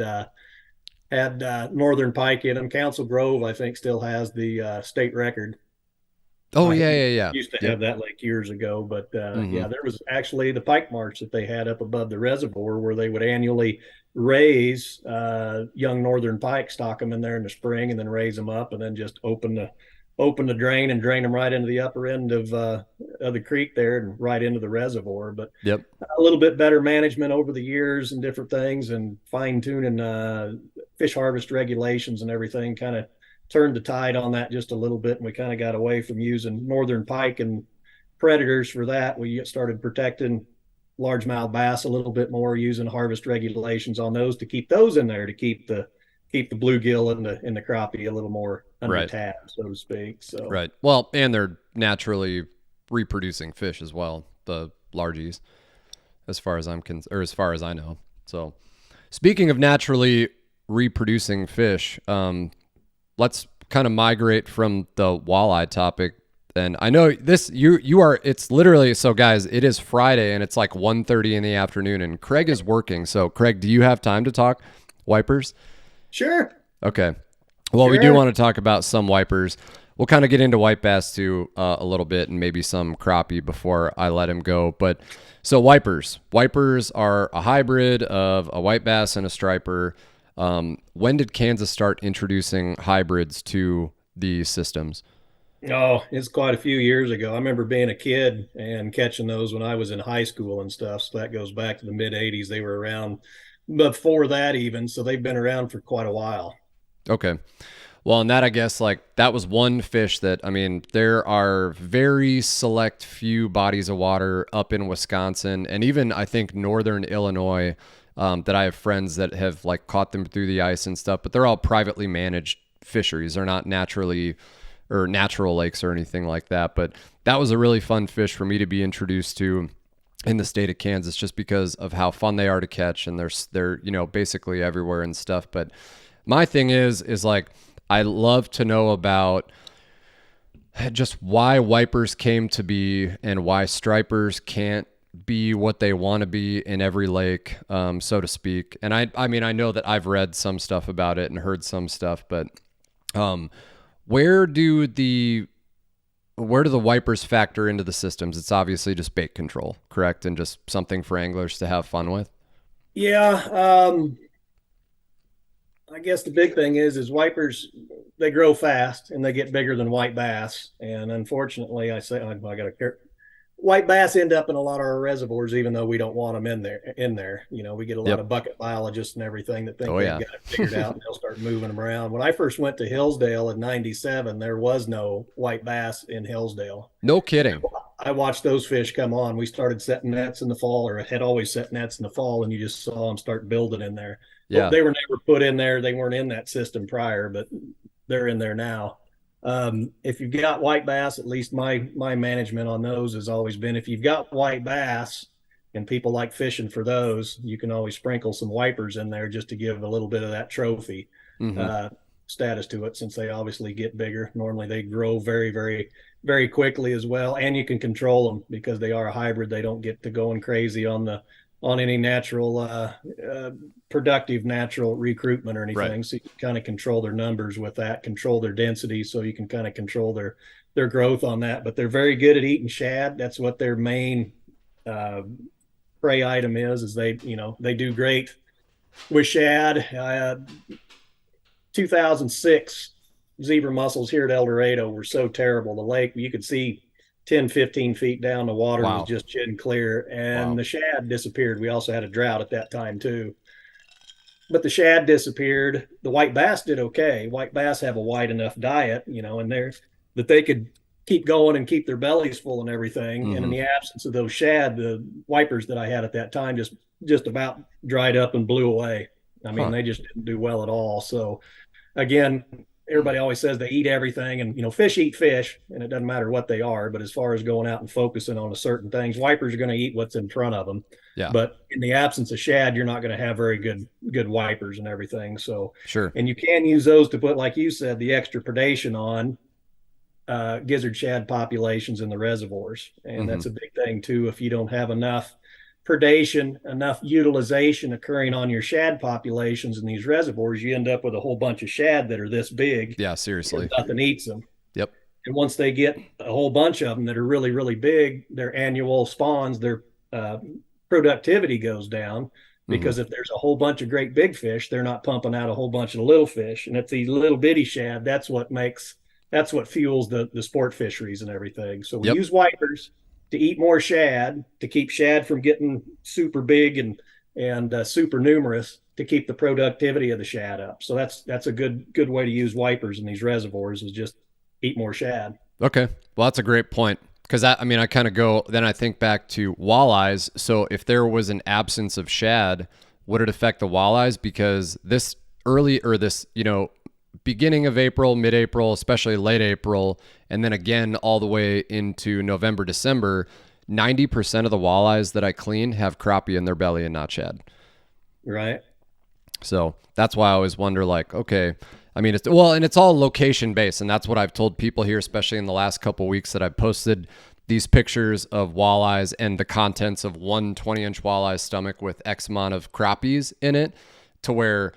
northern pike in them. Council Grove, I think, still has the state record. Oh, yeah. Used to have that lake years ago, but yeah, there was actually the pike marsh that they had up above the reservoir where they would annually raise young northern pike, stock them in there in the spring, and then raise them up, and then just open the drain and drain them right into the upper end of the creek there and right into the reservoir. But a little bit better management over the years and different things, and fine tuning fish harvest regulations and everything kind of turned the tide on that just a little bit. And we kind of got away from using northern pike and predators for that. We started protecting largemouth bass a little bit more, using harvest regulations on those to keep those in there, to keep the bluegill and the crappie a little more under tab, so to speak. So well, and they're naturally reproducing fish as well, the largies, as far as as far as I know. So, speaking of naturally reproducing fish, let's kind of migrate from the walleye topic. And I know this, you are, it's literally, so guys, it is Friday and it's like 1:30 in the afternoon and Craig is working. So Craig, do you have time to talk wipers? Sure. Okay. Well, we do want to talk about some wipers. We'll kind of get into white bass too a little bit, and maybe some crappie before I let him go. But so wipers are a hybrid of a white bass and a striper. When did Kansas start introducing hybrids to the systems? Oh, it's quite a few years ago. I remember being a kid and catching those when I was in high school and stuff. So that goes back to the mid 80s. They were around before that even. So they've been around for quite a while. Okay. Well, and that, I guess, like, that was one fish that, I mean, there are very select few bodies of water up in Wisconsin and even, I think, northern Illinois, that I have friends that have, like, caught them through the ice and stuff, but they're all privately managed fisheries. They're not naturally or natural lakes or anything like that. But that was a really fun fish for me to be introduced to in the state of Kansas, just because of how fun they are to catch, and they're you know, basically everywhere and stuff. But my thing is like, I love to know about just why wipers came to be and why stripers can't be what they want to be in every lake, so to speak. And I mean, I know that I've read some stuff about it and heard some stuff, but where do the wipers factor into the systems? It's obviously just bait control, correct? And just something for anglers to have fun with. Yeah. I guess the big thing is wipers, they grow fast and they get bigger than white bass. And unfortunately, I got to care. White bass end up in a lot of our reservoirs, even though we don't want them in there. You know, we get a lot of bucket biologists and everything that think they've got it figured out, and they'll start moving them around. When I first went to Hillsdale in '97, there was no white bass in Hillsdale. No kidding. I watched those fish come on. We started setting nets in the fall, or had always set nets in the fall, and you just saw them start building in there. But Yeah. they were never put in there. They weren't in that system prior, but they're in there now. If you've got white bass, at least my management on those has always been, if you've got white bass and people like fishing for those, you can always sprinkle some wipers in there just to give a little bit of that trophy status to it, since they obviously get bigger. Normally they grow very, very, very quickly as well, and you can control them because they are a hybrid. They don't get to going crazy on any natural productive natural recruitment or anything. Right. So you can kind of control their numbers with that, control their density, so you can kind of control their growth on that. But they're very good at eating shad. That's what their main prey item is they do great with shad. 2006 zebra mussels here at El Dorado were so terrible. The lake, you could see 10, 15 feet down, the water was just chin and clear, and the shad disappeared. We also had a drought at that time too. But the shad disappeared. The white bass did okay. White bass have a wide enough diet, and that they could keep going and keep their bellies full and everything. And in the absence of those shad, the wipers that I had at that time just about dried up and blew away. I mean, they just didn't do well at all. So again, everybody always says they eat everything, and fish eat fish, and it doesn't matter what they are. But as far as going out and focusing on certain things, wipers are going to eat what's in front of them. Yeah. But in the absence of shad, you're not going to have very good wipers and everything. So sure. And you can use those to put, like you said, the extra predation on gizzard shad populations in the reservoirs, and that's a big thing too. If you don't have enough predation, enough utilization occurring on your shad populations in these reservoirs, you end up with a whole bunch of shad that are this big. Yeah, seriously. Nothing eats them. Yep. And once they get a whole bunch of them that are really, really big, their annual spawns, their productivity goes down, because if there's a whole bunch of great big fish, they're not pumping out a whole bunch of little fish. And it's these little bitty shad, that's what fuels the sport fisheries and everything. So we use wipers to eat more shad, to keep shad from getting super big and super numerous, to keep the productivity of the shad up. So that's a good way to use wipers in these reservoirs, is just eat more shad. Okay. Well, that's a great point. Because I kind of go, then I think back to walleyes. So if there was an absence of shad, would it affect the walleyes? Because this beginning of April, mid-April, especially late April, and then again all the way into November, December, 90% of the walleyes that I clean have crappie in their belly and not shad. Right. So that's why I always wonder, like, okay, I mean, it's all location based, and that's what I've told people here, especially in the last couple of weeks that I've posted these pictures of walleyes and the contents of one 20-inch walleye stomach with X amount of crappies in it, to where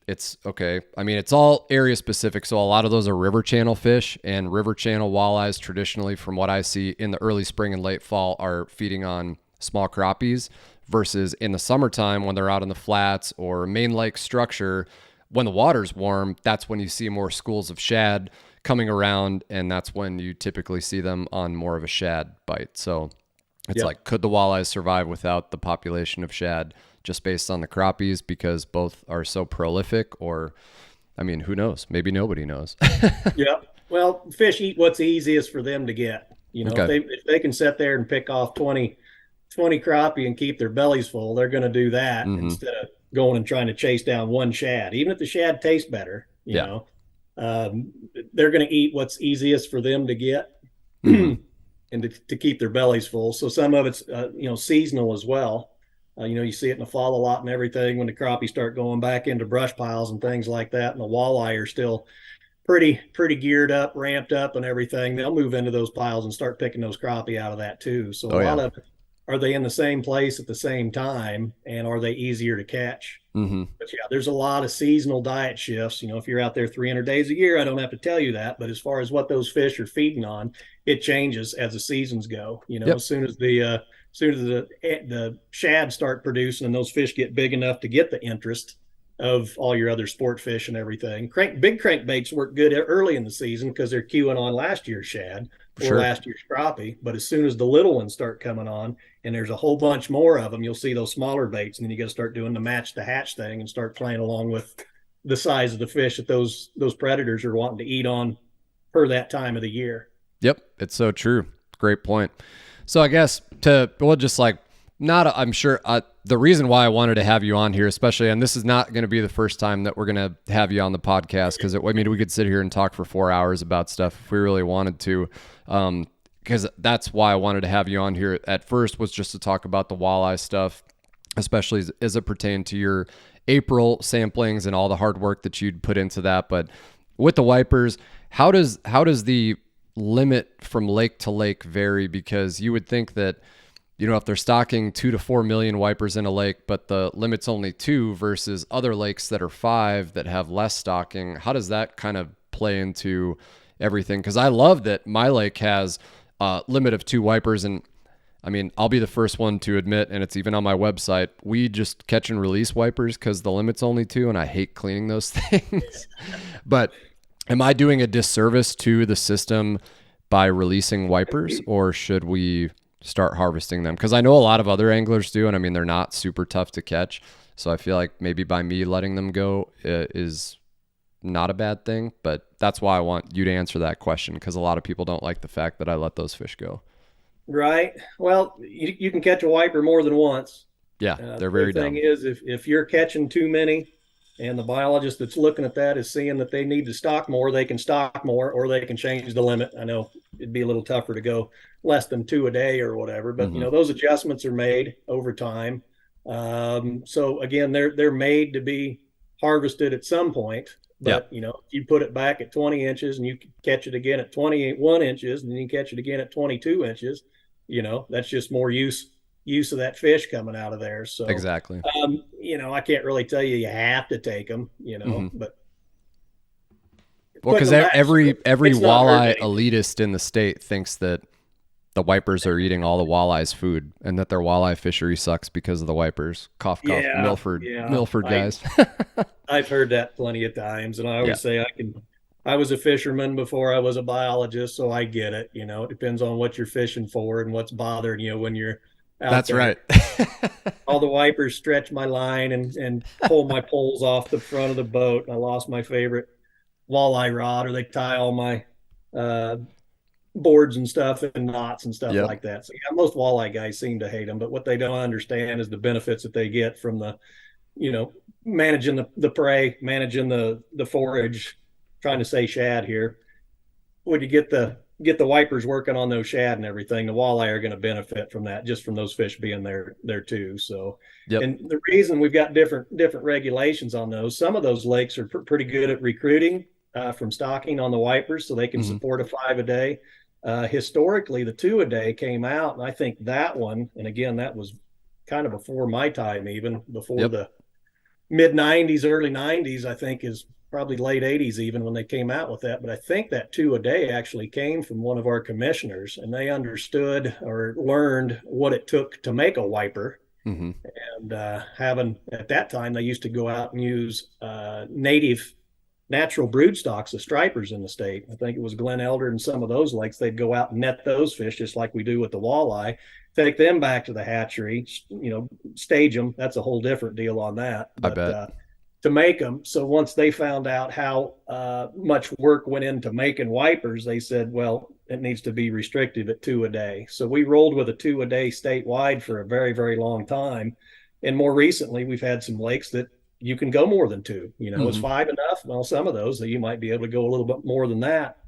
it's okay. I mean, it's all area specific. So a lot of those are river channel fish, and river channel walleyes traditionally, from what I see in the early spring and late fall, are feeding on small crappies, versus in the summertime when they're out in the flats or main lake structure, when the water's warm, that's when you see more schools of shad coming around, and that's when you typically see them on more of a shad bite. So it's like, could the walleyes survive without the population of shad, just based on the crappies, because both are so prolific? Or, I mean, who knows? Maybe nobody knows. Yeah. Well, fish eat what's easiest for them to get. If they can sit there and pick off 20 crappie and keep their bellies full, they're going to do that instead of going and trying to chase down one shad. Even if the shad tastes better, you know, they're going to eat what's easiest for them to get and to keep their bellies full. So some of it's, seasonal as well. You see it in the fall a lot and everything, when the crappie start going back into brush piles and things like that, and the walleye are still pretty geared up, ramped up and everything. They'll move into those piles and start picking those crappie out of that too. So a lot of it, are they in the same place at the same time, and are they easier to catch? But yeah, there's a lot of seasonal diet shifts. If you're out there 300 days a year, I don't have to tell you that. But as far as what those fish are feeding on, it changes as the seasons go. As soon as the shad start producing and those fish get big enough to get the interest of all your other sport fish and everything, big crankbaits work good early in the season because they're queuing on last year's shad or last year's crappie. But as soon as the little ones start coming on, and there's a whole bunch more of them, you'll see those smaller baits, and then you got to start doing the match the hatch thing and start playing along with the size of the fish that those predators are wanting to eat on per that time of the year. Yep, it's so true. Great point. So I guess I'm sure the reason why I wanted to have you on here, especially, and this is not going to be the first time that we're going to have you on the podcast, because we could sit here and talk for 4 hours about stuff if we really wanted to. Because that's why I wanted to have you on here at first, was just to talk about the walleye stuff, especially as it pertained to your April samplings and all the hard work that you'd put into that. But with the wipers, how does the limit from lake to lake vary? Because you would think that, if they're stocking 2 to 4 million wipers in a lake, but the limit's only 2 versus other lakes that are 5 that have less stocking, how does that kind of play into everything? Because I love that my lake has a limit of 2 wipers. And I mean, I'll be the first one to admit, and it's even on my website, we just catch and release wipers because the limit's only 2, and I hate cleaning those things. But am I doing a disservice to the system by releasing wipers, or should we start harvesting them? Because I know a lot of other anglers do, and I mean, they're not super tough to catch. So I feel like maybe by me letting them go is not a bad thing. But that's why I want you to answer that question, because a lot of people don't like the fact that I let those fish go. Right. Well, you can catch a wiper more than once. Yeah, they're very dumb. The thing is, if you're catching too many, and the biologist that's looking at that is seeing that they need to stock more, they can stock more, or they can change the limit. I know it'd be a little tougher to go less than 2 a day or whatever, but those adjustments are made over time. So again, they're made to be harvested at some point. But if you put it back at 20 inches and you catch it again at 21 inches, and then you catch it again at 22 inches, that's just more use of that fish coming out of there. So exactly. I can't really tell you have to take them, but because every walleye elitist in the state thinks that the wipers are eating all the walleye's food, and that their walleye fishery sucks because of the wipers. Cough, cough, Milford guys. I've heard that plenty of times, and I always say I was a fisherman before I was a biologist, so I get it. It depends on what you're fishing for and what's bothering you when you're out That's there. Right. All the wipers stretch my line and pull my poles off the front of the boat. I lost my favorite walleye rod, or they tie all my boards and stuff and knots and stuff like that. So most walleye guys seem to hate them, but what they don't understand is the benefits that they get from the, managing the prey, managing the forage, trying to say shad here. When you get the wipers working on those shad and everything, the walleye are going to benefit from that, just from those fish being there too. So, and the reason we've got different regulations on those, some of those lakes are pretty good at recruiting from stocking on the wipers, so they can support a 5 a day. Historically, the 2 a day came out, and I think that one, and again, that was kind of before my time, even before the mid 90s, early 90s, I think is probably late 80s even when they came out with that. But I think that 2 a day actually came from one of our commissioners, and they understood or learned what it took to make a wiper. And having, at that time, they used to go out and use natural brood stocks of stripers in the state. I think it was Glen Elder and some of those lakes. They'd go out and net those fish just like we do with the walleye, take them back to the hatchery, stage them. That's a whole different deal on that. But, I bet. To make them. So once they found out how much work went into making wipers, they said, well, it needs to be restrictive at 2 a day. So we rolled with a 2 a day statewide for a very, very long time. And more recently, we've had some lakes that you can go more than 2. Is 5 enough? Well, some of those you might be able to go a little bit more than that.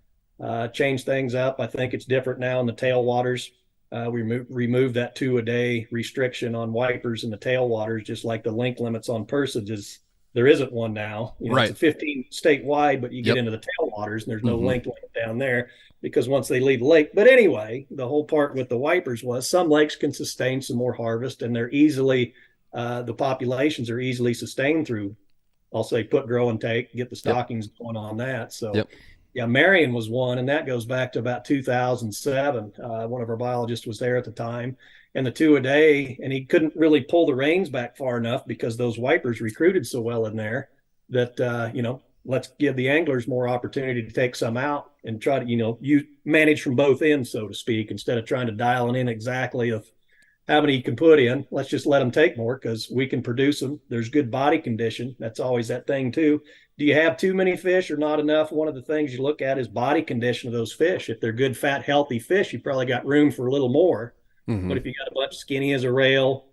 Change things up. I think it's different now in the tailwaters. We removed that 2 a day restriction on wipers in the tailwaters, just like the link limits on persages. There isn't one now. It's a 15 statewide, but you get into the tailwaters and there's no link limit down there, because once they leave the lake. But anyway, the whole part with the wipers was some lakes can sustain some more harvest, and they're easily the populations are easily sustained through, I'll say, put, grow, and take, get the stockings going on that. So Marion was one, and that goes back to about 2007. One of our biologists was there at the time, and the 2 a day, and he couldn't really pull the reins back far enough because those wipers recruited so well in there that, let's give the anglers more opportunity to take some out and try to, you manage from both ends, so to speak, instead of trying to dial in exactly of how many you can put in. Let's just let them take more because we can produce them. There's good body condition. That's always that thing too. Do you have too many fish or not enough? One of the things you look at is body condition of those fish. If they're good, fat, healthy fish, you probably got room for a little more. Mm-hmm. But if you got a bunch skinny as a rail,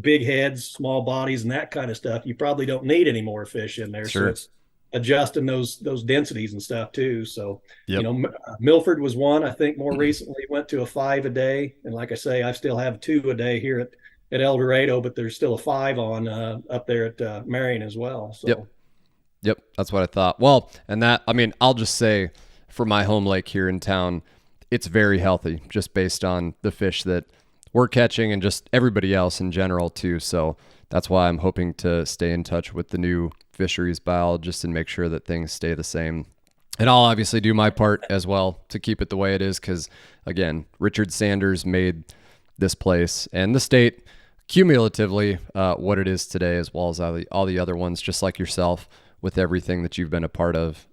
big heads, small bodies, and that kind of stuff, you probably don't need any more fish in there. So Sure. it's adjusting those densities and stuff too. So, Yep. Milford was one. I think more recently went to a 5 a day, and like I say, I still have 2 a day here at El Dorado, but there's still a 5 on up there at Marion as well. Yep. So Yep. That's what I thought. Well, and that, I mean, I'll just say for my home lake here in town, it's very healthy just based on the fish that we're catching and just everybody else in general too. So that's why I'm hoping to stay in touch with the new fisheries biologist and make sure that things stay the same. And I'll obviously do my part as well to keep it the way it is. Cause again, Richard Sanders made this place and the state cumulatively what it is today, as well as all the other ones, just like yourself, with everything that you've been a part of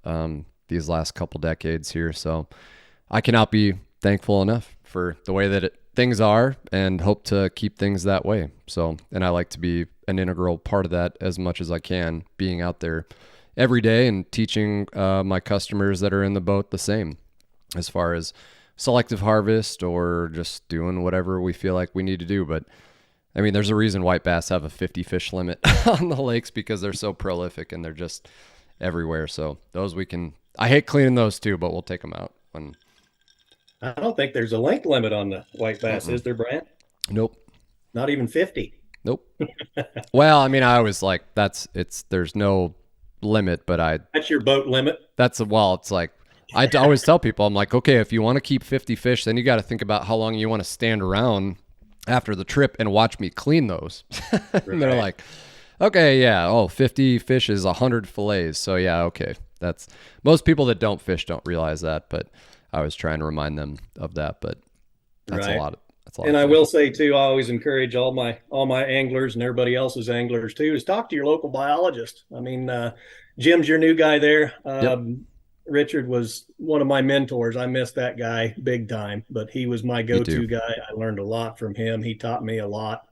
these last couple decades here. So I cannot be thankful enough for the way that things are and hope to keep things that way. So, and I like to be an integral part of that as much as I can, being out there every day and teaching my customers that are in the boat the same as far as selective harvest or just doing whatever we feel like we need to do. But I mean, there's a reason white bass have a 50 fish limit on the lakes because they're so prolific and they're just everywhere. So those I hate cleaning those too, but we'll take them out when. I don't think there's a length limit on the white bass, is there, Brant? Nope. Not even 50. Nope. Well, I mean, I always like there's no limit, but That's your boat limit. It's like, I always tell people, I'm like, okay, if you want to keep 50 fish, then you got to think about how long you want to stand around after the trip and watch me clean those. And they're like, okay, yeah, 50 fish is 100 fillets. So yeah, okay. That's most people that don't fish don't realize that, but I was trying to remind them of that, but that's a lot. And I will say too, I always encourage all my anglers and everybody else's anglers too, is talk to your local biologist. I mean, Jim's your new guy there. Richard was one of my mentors. I miss that guy big time, but he was my go-to guy. I learned a lot from him. He taught me a lot.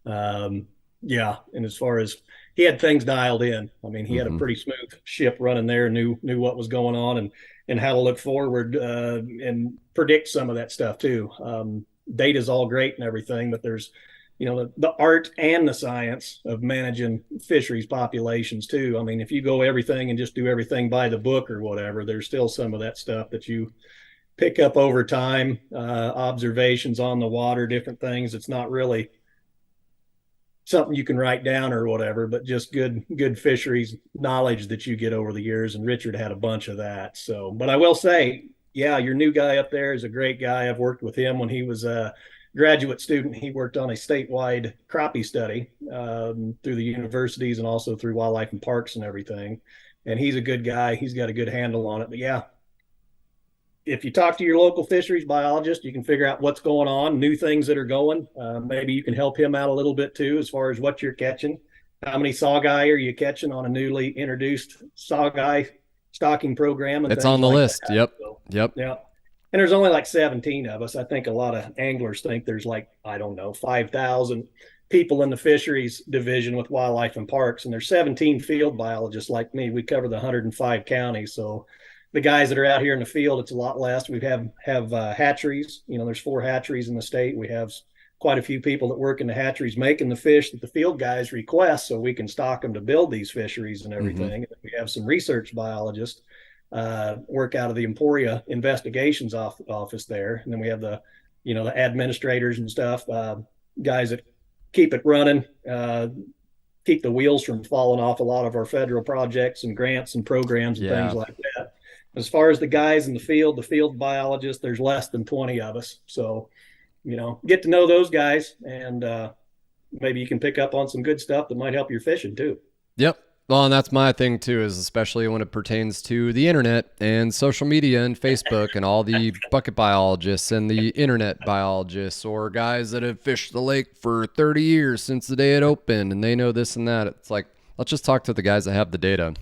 Yeah. And as far as he had things dialed in, I mean, he had a pretty smooth ship running there, knew what was going on and how to look forward and predict some of that stuff too. Data's all great and everything, but there's, the art and the science of managing fisheries populations too. I mean, if you go everything and just do everything by the book or whatever, there's still some of that stuff that you pick up over time, observations on the water, different things. It's not really something you can write down or whatever, but just good fisheries knowledge that you get over the years. And Richard had a bunch of that. So, but I will say, yeah, your new guy up there is a great guy. I've worked with him when he was a graduate student. He worked on a statewide crappie study through the universities and also through wildlife and parks and everything. And he's a good guy. He's got a good handle on it. But yeah, if you talk to your local fisheries biologist, you can figure out what's going on, new things that are going. Maybe you can help him out a little bit too, as far as what you're catching. How many saugeye are you catching on a newly introduced saugeye stocking program? And it's on the list. That. Yep. So, yep. Yeah. And there's only like 17 of us. I think a lot of anglers think there's like, 5,000 people in the fisheries division with wildlife and parks. And there's 17 field biologists like me. We cover the 105 counties. So the guys that are out here in the field, it's a lot less. We have hatcheries. There's 4 hatcheries in the state. We have quite a few people that work in the hatcheries making the fish that the field guys request so we can stock them to build these fisheries and everything. Mm-hmm. We have some research biologists work out of the Emporia investigations office there. And then we have the administrators and stuff, guys that keep it running, keep the wheels from falling off a lot of our federal projects and grants and programs and things like that. As far as the guys in the field biologists, there's less than 20 of us. So, get to know those guys and maybe you can pick up on some good stuff that might help your fishing too. Yep. Well, and that's my thing too, is especially when it pertains to the internet and social media and Facebook and all the bucket biologists and the internet biologists or guys that have fished the lake for 30 years since the day it opened and they know this and that. It's like, let's just talk to the guys that have the data.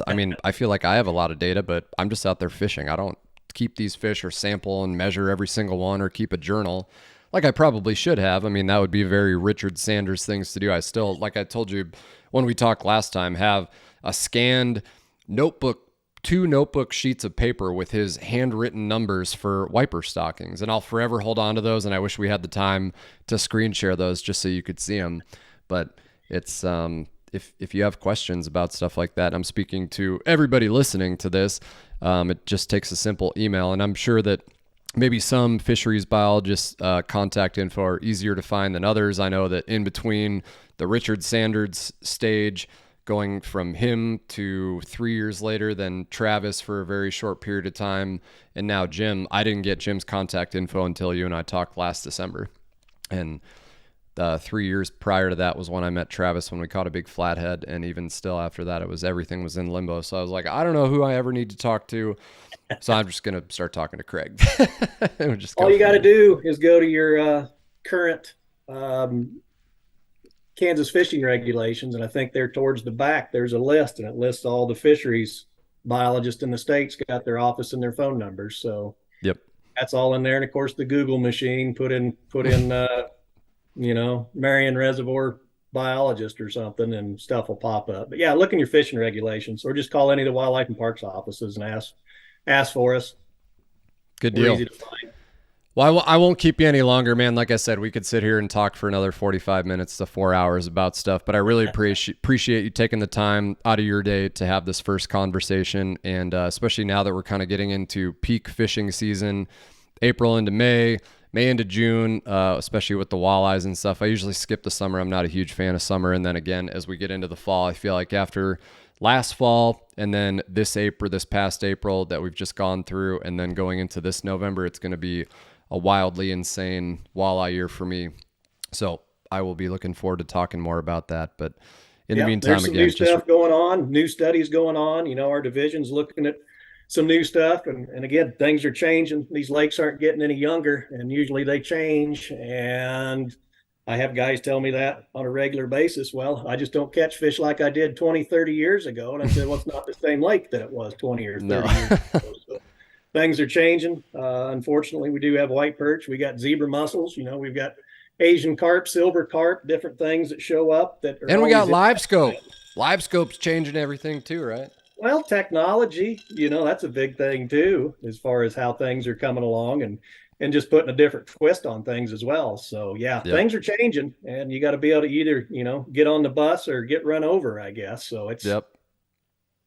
I feel like I have a lot of data, but I'm just out there fishing. I don't keep these fish or sample and measure every single one or keep a journal like I probably should have. I mean, that would be very Richard Sanders things to do. I still, like I told you when we talked last time, have a scanned notebook 2 notebook sheets of paper with his handwritten numbers for wiper stockings. And I'll forever hold on to those. And I wish we had the time to screen share those just so you could see them. But it's, if you have questions about stuff like that, I'm speaking to everybody listening to this. It just takes a simple email. And I'm sure that maybe some fisheries biologists contact info are easier to find than others. I know that in between the Richard Sanders stage, going from him to 3 years later, then Travis for a very short period of time, and now Jim. I didn't get Jim's contact info until you and I talked last December. And 3 years prior to that was when I met Travis when we caught a big flathead. And even still after that, everything was in limbo. So I was like, I don't know who I ever need to talk to. So I'm just going to start talking to Craig. All you got to do is go to your current Kansas fishing regulations, and I think they're towards the back. There's a list, and it lists all the fisheries biologists in the state's got their office and their phone numbers. So yep, that's all in there. And of course, the Google machine put in Marion Reservoir biologist or something, and stuff will pop up. But yeah, look in your fishing regulations, or just call any of the wildlife and parks offices and ask for us. Good deal. We're easy to find. Well, I won't keep you any longer, man. Like I said, we could sit here and talk for another 45 minutes to 4 hours about stuff, but I really appreciate you taking the time out of your day to have this first conversation, and especially now that we're kind of getting into peak fishing season, April into May into June, especially with the walleyes and stuff. I usually skip the summer. I'm not a huge fan of summer, and then again, as we get into the fall, I feel like after last fall and then this past April that we've just gone through, and then going into this November, it's going to be a wildly insane walleye year for me. So I will be looking forward to talking more about that. But in the meantime, there's some new stuff going on, new studies going on. Our division's looking at some new stuff. And again, things are changing. These lakes aren't getting any younger, and usually they change. And I have guys tell me that on a regular basis. Well, I just don't catch fish like I did 20, 30 years ago. And I said, well, it's not the same lake that it was 20 or 30 years ago. So things are changing. Unfortunately, we do have white perch. We got zebra mussels. We've got Asian carp, silver carp, different things that show up. And we got live scope. Live scope's changing everything too, right? Well, technology, that's a big thing too, as far as how things are coming along, and just putting a different twist on things as well. So things are changing, and you got to be able to either, get on the bus or get run over, I guess. So it's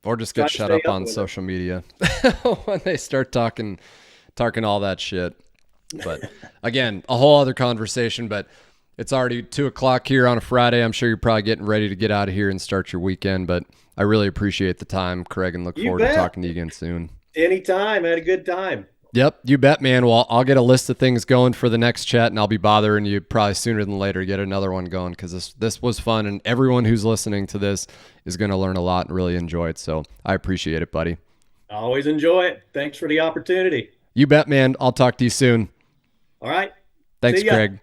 or just get shut up on social media when they start talking all that shit. But again, a whole other conversation. But it's already 2:00 here on a Friday. I'm sure you're probably getting ready to get out of here and start your weekend. But I really appreciate the time, Craig, and look forward to talking to you again soon. Anytime. I had a good time. Yep, you bet, man. Well, I'll get a list of things going for the next chat, and I'll be bothering you probably sooner than later to get another one going, because this was fun, and everyone who's listening to this is going to learn a lot and really enjoy it. So I appreciate it, buddy. I always enjoy it. Thanks for the opportunity. You bet, man. I'll talk to you soon. All right. Thanks, Craig.